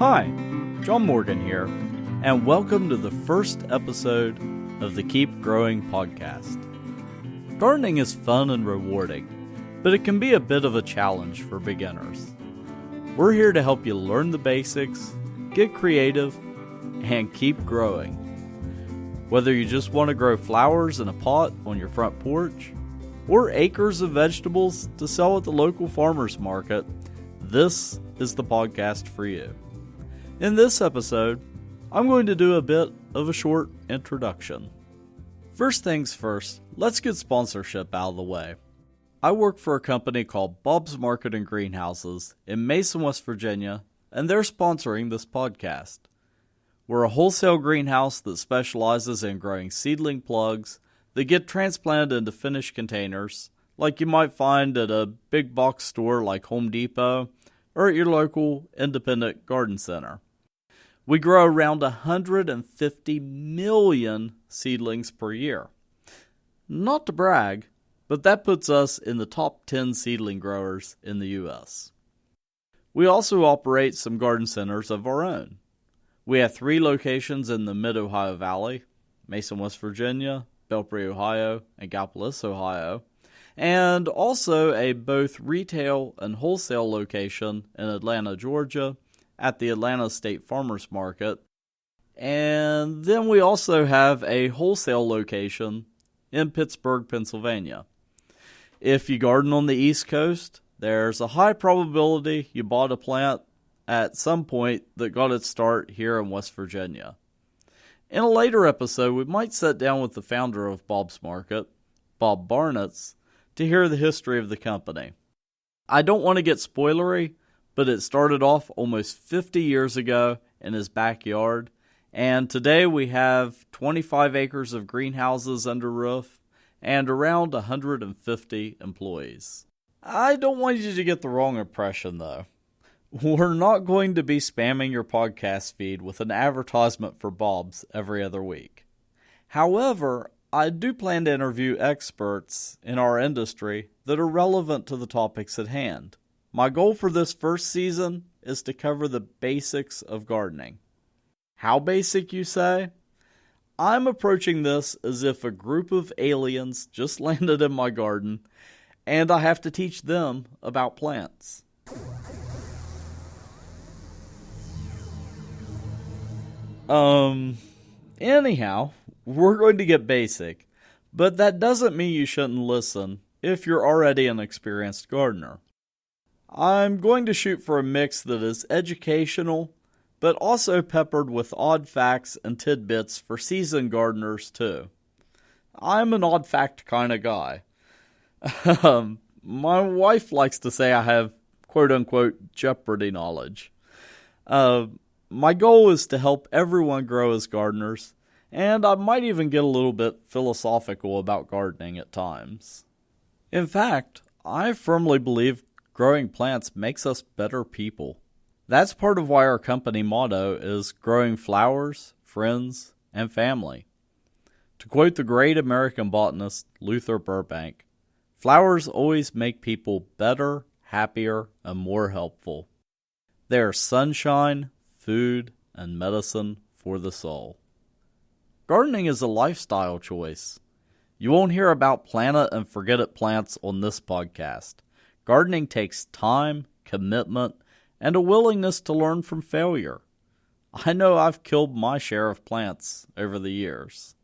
Hi, John Morgan here, and welcome to the first episode of the Keep Growing podcast. Gardening is fun and rewarding, but it can be a bit of a challenge for beginners. We're here to help you learn the basics, get creative, and keep growing. Whether you just want to grow flowers in a pot on your front porch, or acres of vegetables to sell at the local farmer's market, this is the podcast for you. In this episode, I'm going to do a bit of a short introduction. First things first, let's get sponsorship out of the way. I work for a company called Bob's Market and Greenhouses in Mason, West Virginia, and they're sponsoring this podcast. We're a wholesale greenhouse that specializes in growing seedling plugs that get transplanted into finished containers, like you might find at a big box store like Home Depot or at your local independent garden center. We grow around 150 million seedlings per year. Not to brag, but that puts us in the top 10 seedling growers in the U.S. We also operate some garden centers of our own. We have 3 locations in the Mid-Ohio Valley, Mason, West Virginia, Belpre, Ohio, and Gallipolis, Ohio, and also a both retail and wholesale location in Atlanta, Georgia, at the Atlanta State Farmers Market. And then we also have a wholesale location in Pittsburgh, Pennsylvania. If you garden on the East Coast, there's a high probability you bought a plant at some point that got its start here in West Virginia. In a later episode, we might sit down with the founder of Bob's Market, Bob Barnitz, to hear the history of the company. I don't want to get spoilery, but it started off almost 50 years ago in his backyard, and today we have 25 acres of greenhouses under roof and around 150 employees. I don't want you to get the wrong impression, though. We're not going to be spamming your podcast feed with an advertisement for Bob's every other week. However, I do plan to interview experts in our industry that are relevant to the topics at hand. My goal for this first season is to cover the basics of gardening. How basic, you say? I'm approaching this as if a group of aliens just landed in my garden and I have to teach them about plants. Anyhow, we're going to get basic, but that doesn't mean you shouldn't listen if you're already an experienced gardener. I'm going to shoot for a mix that is educational, but also peppered with odd facts and tidbits for seasoned gardeners too. I'm an odd fact kind of guy. My wife likes to say I have quote-unquote Jeopardy knowledge. My goal is to help everyone grow as gardeners, and I might even get a little bit philosophical about gardening at times. In fact, I firmly believe growing plants makes us better people. That's part of why our company motto is growing flowers, friends, and family. To quote the great American botanist Luther Burbank, flowers always make people better, happier, and more helpful. They are sunshine, food, and medicine for the soul. Gardening is a lifestyle choice. You won't hear about plant it and forget it plants on this podcast. Gardening takes time, commitment, and a willingness to learn from failure. I know I've killed my share of plants over the years.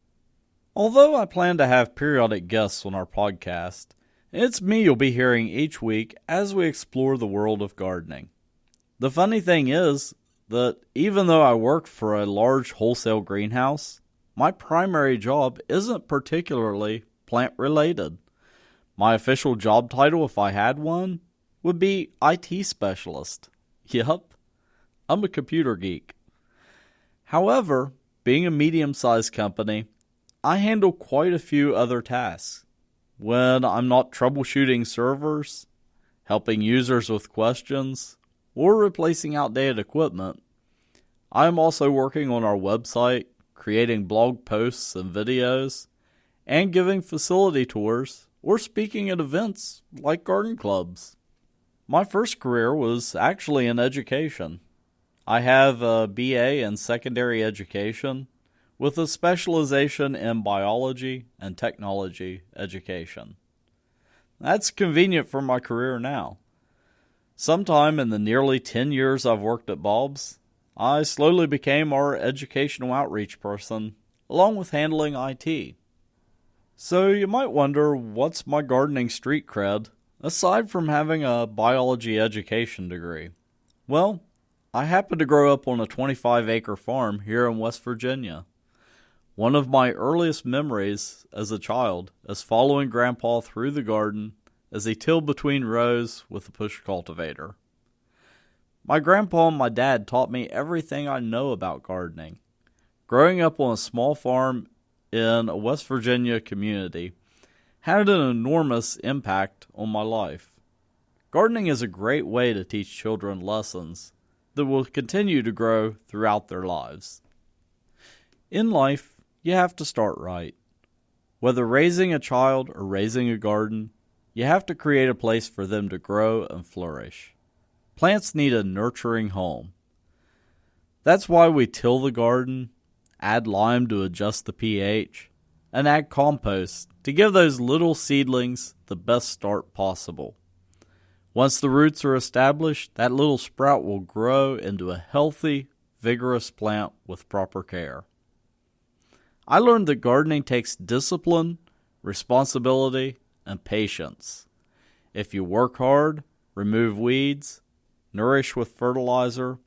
Although I plan to have periodic guests on our podcast, it's me you'll be hearing each week as we explore the world of gardening. The funny thing is that even though I work for a large wholesale greenhouse, my primary job isn't particularly plant-related. My official job title, if I had one, would be IT specialist. Yep, I'm a computer geek. However, being a medium-sized company, I handle quite a few other tasks. When I'm not troubleshooting servers, helping users with questions, or replacing outdated equipment, I am also working on our website, creating blog posts and videos, and giving facility tours or speaking at events like garden clubs. My first career was actually in education. I have a BA in secondary education with a specialization in biology and technology education. That's convenient for my career now. Sometime in the nearly 10 years I've worked at Bob's, I slowly became our educational outreach person, along with handling IT. So you might wonder, what's my gardening street cred, aside from having a biology education degree? Well, I happened to grow up on a 25-acre farm here in West Virginia. One of my earliest memories as a child is following Grandpa through the garden as he tilled between rows with a push cultivator. My grandpa and my dad taught me everything I know about gardening. Growing up on a small farm in a West Virginia community had an enormous impact on my life. Gardening is a great way to teach children lessons that will continue to grow throughout their lives. In life, you have to start right. Whether raising a child or raising a garden, you have to create a place for them to grow and flourish. Plants need a nurturing home. That's why we till the garden, add lime to adjust the pH, and add compost to give those little seedlings the best start possible. Once the roots are established, that little sprout will grow into a healthy, vigorous plant with proper care. I learned that gardening takes discipline, responsibility, and patience. If you work hard, remove weeds, nourish with fertilizer,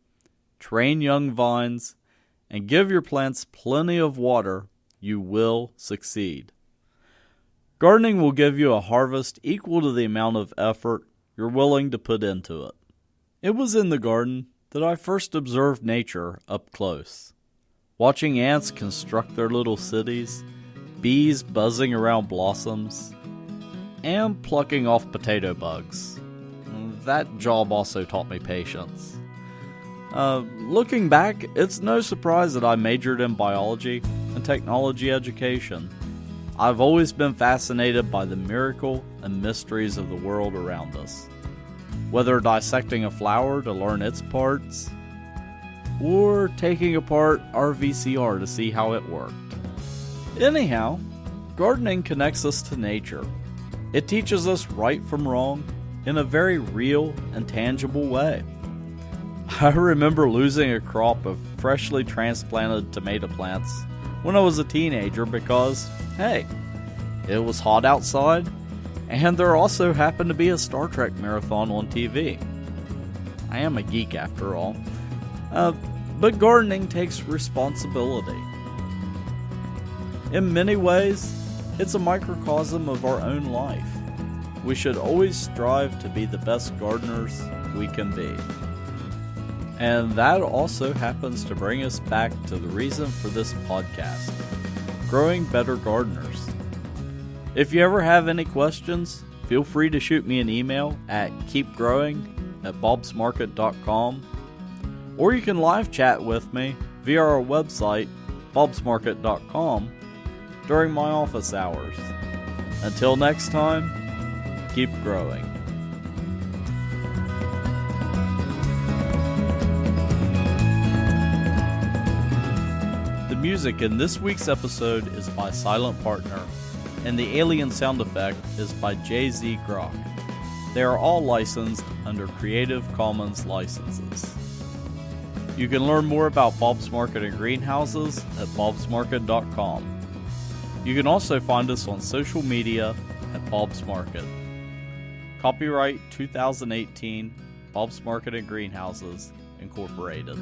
train young vines, and give your plants plenty of water, you will succeed. Gardening will give you a harvest equal to the amount of effort you're willing to put into it. It was in the garden that I first observed nature up close. Watching ants construct their little cities, bees buzzing around blossoms, and plucking off potato bugs. That job also taught me patience. Looking back, it's no surprise that I majored in biology and technology education. I've always been fascinated by the miracle and mysteries of the world around us. Whether dissecting a flower to learn its parts, or taking apart our VCR to see how it worked. Anyhow, gardening connects us to nature. It teaches us right from wrong in a very real and tangible way. I remember losing a crop of freshly transplanted tomato plants when I was a teenager because, hey, it was hot outside, and there also happened to be a Star Trek marathon on TV. I am a geek after all. But gardening takes responsibility. In many ways, it's a microcosm of our own life. We should always strive to be the best gardeners we can be. And that also happens to bring us back to the reason for this podcast, growing better gardeners. If you ever have any questions, feel free to shoot me an email at keepgrowing@bobsmarket.com, or you can live chat with me via our website, bobsmarket.com, during my office hours. Until next time, keep growing. The music in this week's episode is by Silent Partner, and the alien sound effect is by Jay-Z Grok. They are all licensed under Creative Commons licenses. You can learn more about Bob's Market and greenhouses at bobsmarket.com. You can also find us on social media at Bob's Market. Copyright 2018, Bob's Market and Greenhouses, Incorporated.